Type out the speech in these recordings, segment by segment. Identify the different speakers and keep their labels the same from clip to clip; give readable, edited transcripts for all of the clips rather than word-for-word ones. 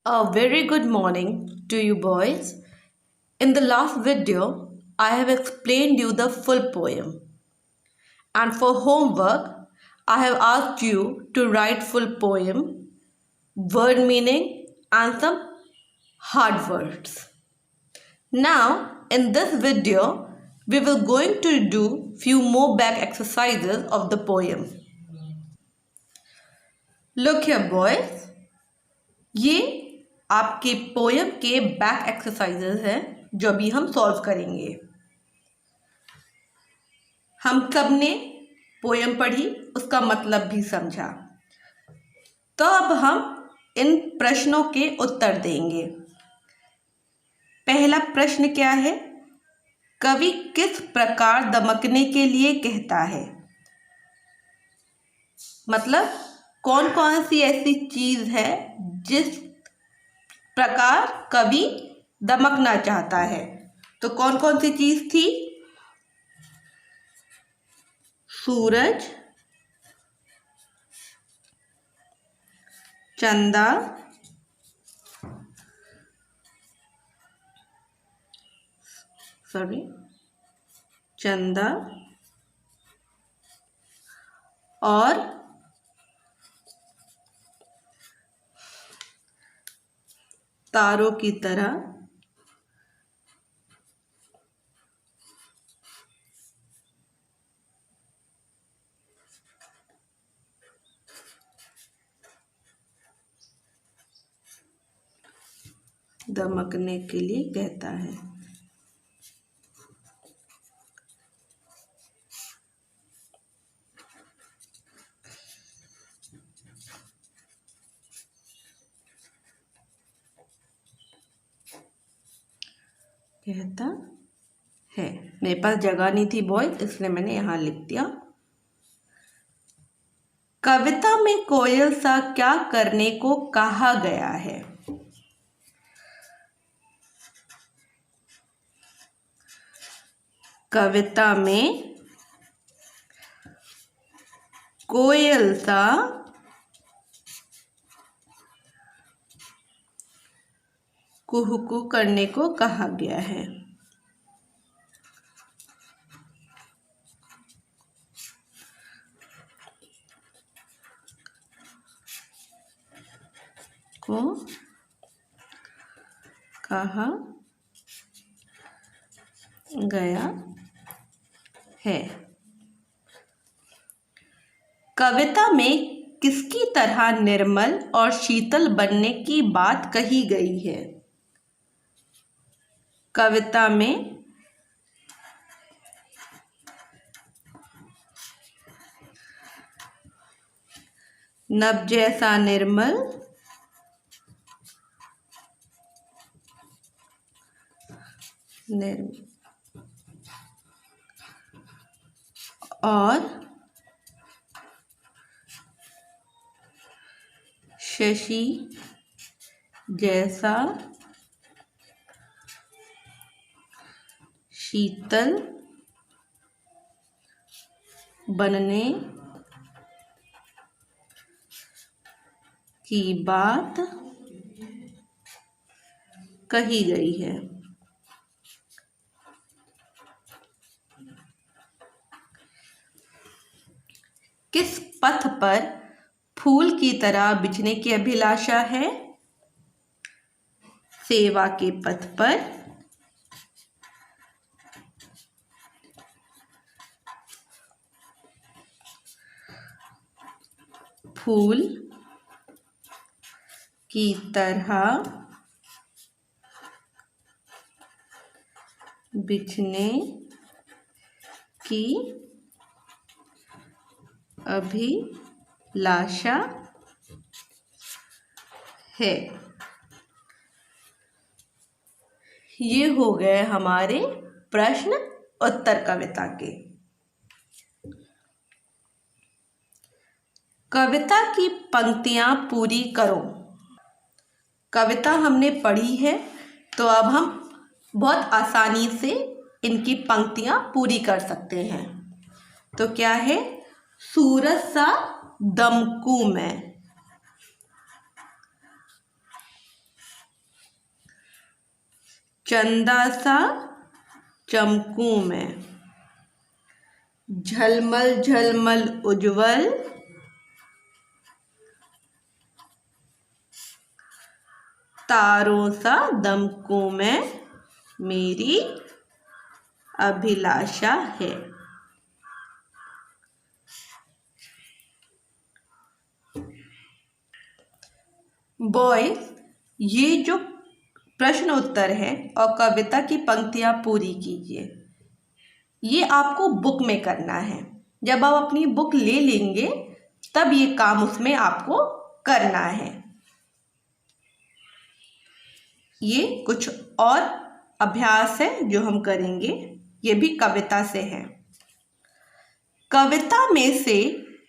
Speaker 1: A very good morning to you boys. In the last video, I have explained you the full poem. And for homework, I have asked you to write full poem, word meaning and some hard words. Now, in this video, we will going to do few more back exercises of the poem. Look here boys. ये आपके poem के back exercises हैं जो अभी हम solve करेंगे। हम सब ने पोएम पढ़ी, उसका मतलब भी समझा। तो अब हम इन प्रश्नों के उत्तर देंगे। पहला प्रश्न क्या है? कवि किस प्रकार दमकने के लिए कहता है? मतलब कौन कौन सी ऐसी चीज है जिस प्रकार कवि दमकना चाहता है? तो कौन कौन सी चीज थी? सूरज, चंदा, चंदा और तारों की तरह दमकने के लिए कहता है। कहता है। मेरे पास जगह नहीं थी बॉयज, इसलिए मैंने यहाँ लिख दिया। कविता में कोयल सा क्या करने को कहा गया है? कविता में कोयल सा कुहू करने को कहा गया है। को कहा गया है। कविता में किसकी तरह निर्मल और शीतल बनने की बात कही गई है? कविता में नभ जैसा निर्मल और शशि जैसा शीतल बनने की बात कही गई है। किस पथ पर फूल की तरह बिछने की अभिलाषा है? सेवा के पथ पर फूल की तरह बिछने की अभिलाषा है। ये हो गए हमारे प्रश्न उत्तर कविता के। कविता की पंक्तियां पूरी करो। कविता हमने पढ़ी है, तो अब हम बहुत आसानी से इनकी पंक्तियां पूरी कर सकते हैं। तो क्या है? सूरज सा दमकू मैं, चंदा सा चमकूं मैं, झलमल झलमल उज्जवल, तारों सा दमकूं मैं, मेरी अभिलाषा है। बॉयज, ये जो प्रश्न उत्तर है और कविता की पंक्तियां पूरी कीजिए। ये आपको बुक में करना है। जब आप अपनी बुक ले लेंगे तब ये काम उसमें आपको करना है। ये कुछ और अभ्यास है जो हम करेंगे, ये भी कविता से है। कविता में से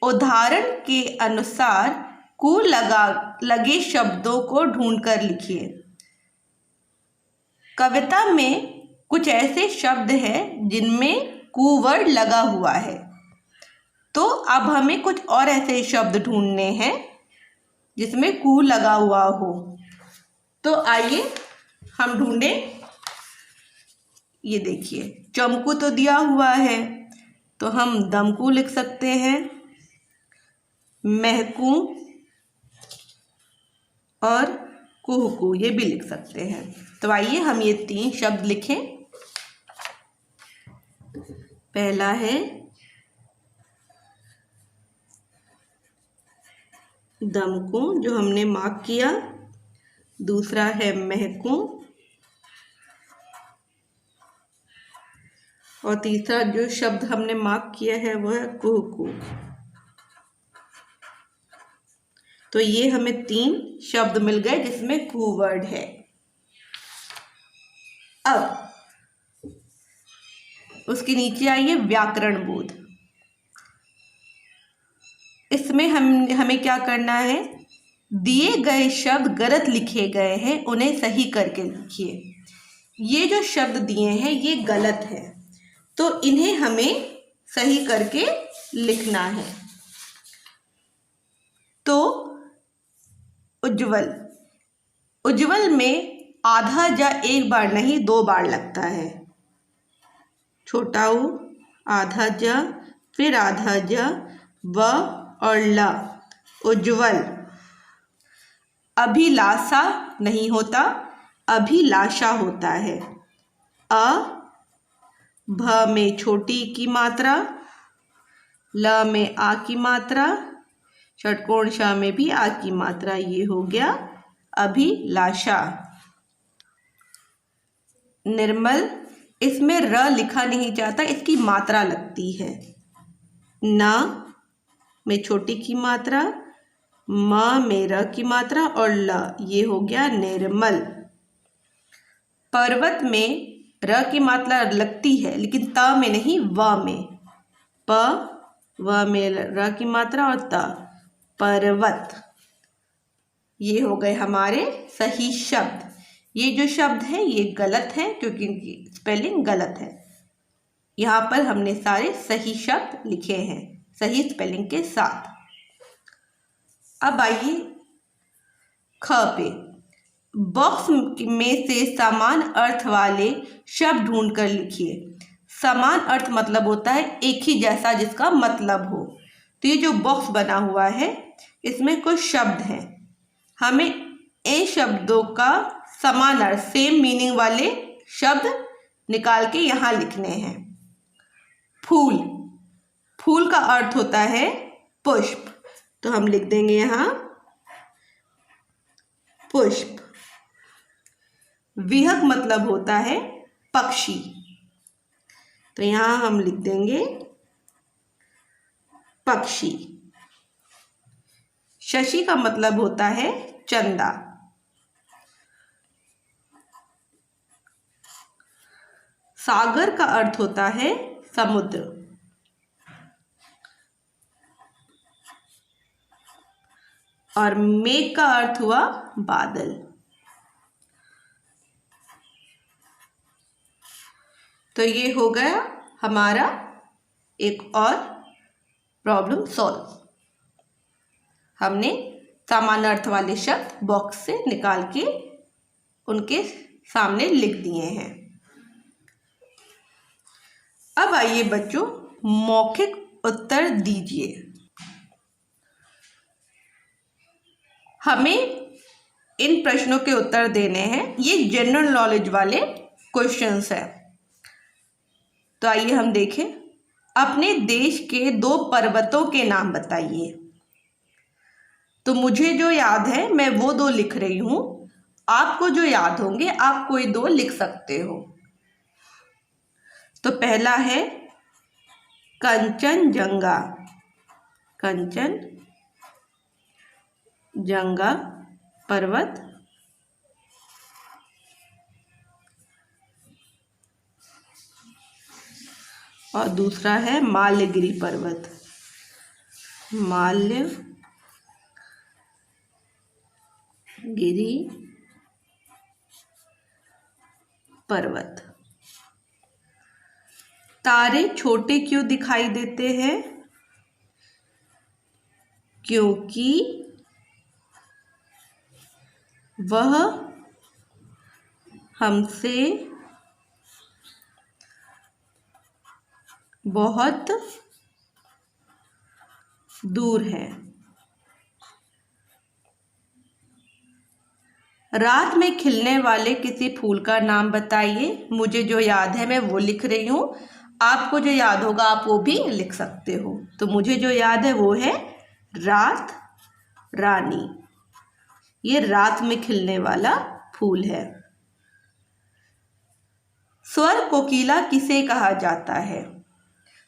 Speaker 1: उदाहरण के अनुसार कु लगे शब्दों को ढूंढकर लिखिए। कविता में कुछ ऐसे शब्द हैं जिनमें कु वर्ड लगा हुआ है, तो अब हमें कुछ और ऐसे शब्द ढूंढने हैं जिसमें कु लगा हुआ हो। तो आइए हम ढूंढें। ये देखिए, चमकू तो दिया हुआ है, तो हम दमकू लिख सकते हैं, महकू और कुहकू ये भी लिख सकते हैं। तो आइए हम ये 3 शब्द लिखें। पहला है दमकू जो हमने मार्क किया, दूसरा है महकू और तीसरा जो शब्द हमने मार्क किया है वो है कुहकू। तो ये हमें 3 शब्द मिल गए जिसमें कु वर्ड है। अब उसके नीचे आइए व्याकरण बोध। इसमें हमें क्या करना है, दिए गए शब्द गलत लिखे गए हैं, उन्हें सही करके लिखिए। ये जो शब्द दिए हैं ये गलत है, तो इन्हें हमें सही करके लिखना है। तो उज्जवल, उज्जवल में आधा जा एक बार नहीं 2 बार लगता है। छोटा उ, आधा जा, फिर आधा जा, व और ला, उज्जवल। अभिलाषा नहीं होता, अभिलाषा होता है। अ, भ में छोटी की मात्रा, ल में आ की मात्रा, षटकोण श में भी आ की मात्रा, ये हो गया अभिलाषा। निर्मल, इसमें र लिखा नहीं जाता, इसकी मात्रा लगती है। न में छोटी की मात्रा, म में र की मात्रा और ल, ये हो गया निर्मल। पर्वत में र की मात्रा लगती है लेकिन त में नहीं, व में। प व में र की मात्रा और त, पर्वत। ये हो गए हमारे सही शब्द। ये जो शब्द हैं ये गलत हैं क्योंकि इनकी स्पेलिंग गलत है। यहाँ पर हमने सारे सही शब्द लिखे हैं सही स्पेलिंग के साथ। अब आइए ख पे। बॉक्स में से समान अर्थ वाले शब्द ढूंढकर लिखिए। समान अर्थ मतलब होता है एक ही जैसा जिसका मतलब हो। तो ये जो बॉक्स बना हुआ है इसमें कुछ शब्द हैं, हमें इन शब्दों का समान अर्थ सेम मीनिंग वाले शब्द निकाल के यहाँ लिखने हैं। फूल, फूल का अर्थ होता है पुष्प, तो हम लिख देंगे यहाँ पुष्प। विहग मतलब होता है पक्षी, तो यहाँ हम लिख देंगे पक्षी। शशि का मतलब होता है चंदा। सागर का अर्थ होता है समुद्र। और मेघ का अर्थ हुआ बादल। तो ये हो गया हमारा एक और प्रॉब्लम सॉल्व। हमने समान अर्थ वाले शब्द बॉक्स से निकाल के उनके सामने लिख दिए हैं। अब आइए बच्चों, मौखिक उत्तर दीजिए। हमें इन प्रश्नों के उत्तर देने हैं। ये जनरल नॉलेज वाले क्वेश्चंस हैं। तो आइए हम देखें। अपने देश के 2 पर्वतों के नाम बताइए। तो मुझे जो याद है मैं वो 2 लिख रही हूं। आपको जो याद होंगे आप कोई 2 लिख सकते हो। तो पहला है कंचनजंगा। कंचनजंगा पर्वत। और दूसरा है माल्यगिरी पर्वत। माल्यगिरी पर्वत। तारे छोटे क्यों दिखाई देते हैं? क्योंकि वह हमसे बहुत दूर है। रात में खिलने वाले किसी फूल का नाम बताइए। मुझे जो याद है मैं वो लिख रही हूँ। आपको जो याद होगा आप वो भी लिख सकते हो। तो मुझे जो याद है वो है रात रानी। ये रात में खिलने वाला फूल है। स्वर कोकिला किसे कहा जाता है?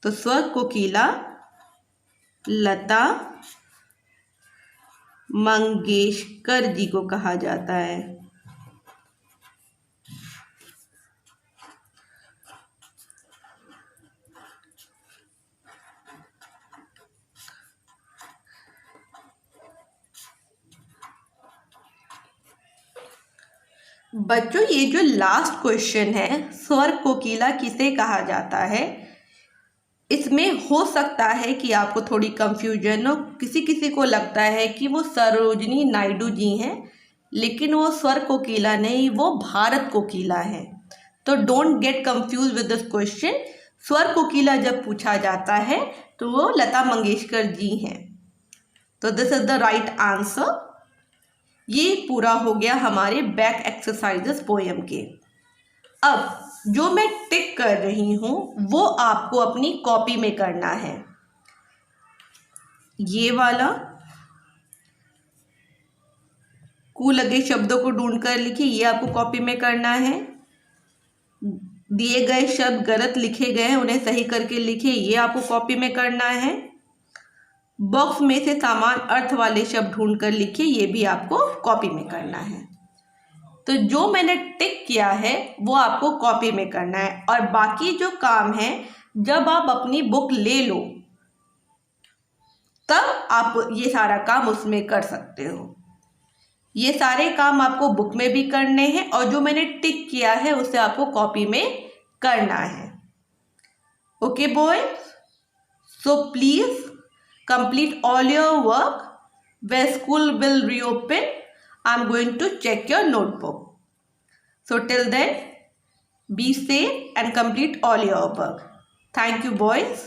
Speaker 1: तो स्वर कोकिला लता मंगेशकर जी को कहा जाता है। बच्चों ये जो लास्ट क्वेश्चन है, स्वर कोकिला किसे कहा जाता है, इसमें हो सकता है कि आपको थोड़ी कंफ्यूजन हो। किसी किसी को लगता है कि वो सरोजिनी नायडू जी हैं, लेकिन वो स्वर कोकिला नहीं, वो भारत कोकिला है। तो don't get confuse with this question. स्वर कोकिला जब पूछा जाता है तो वो लता मंगेशकर जी हैं। तो this is the right answer. ये पूरा हो गया हमारे बैक एक्सरसाइजेस पोएम के। अब जो मैं टिक कर रही हूं वो आपको अपनी कॉपी में करना है। ये वाला कू लगे शब्दों को ढूंढ कर लिखिए, ये आपको कॉपी में करना है। दिए गए शब्द गलत लिखे गए हैं, उन्हें सही करके लिखिए, ये आपको कॉपी में करना है। बॉक्स में से समान अर्थ वाले शब्द ढूंढ कर लिखिए, ये भी आपको कॉपी में करना है। तो जो मैंने टिक किया है वो आपको कॉपी में करना है। और बाकी जो काम है जब आप अपनी बुक ले लो तब आप ये सारा काम उसमें कर सकते हो। ये सारे काम आपको बुक में भी करने हैं और जो मैंने टिक किया है उसे आपको कॉपी में करना है। Okay boys, so please complete all your work. When school will reopen, I'm going to check your notebook. So till then, be safe and complete all your work. Thank you, boys.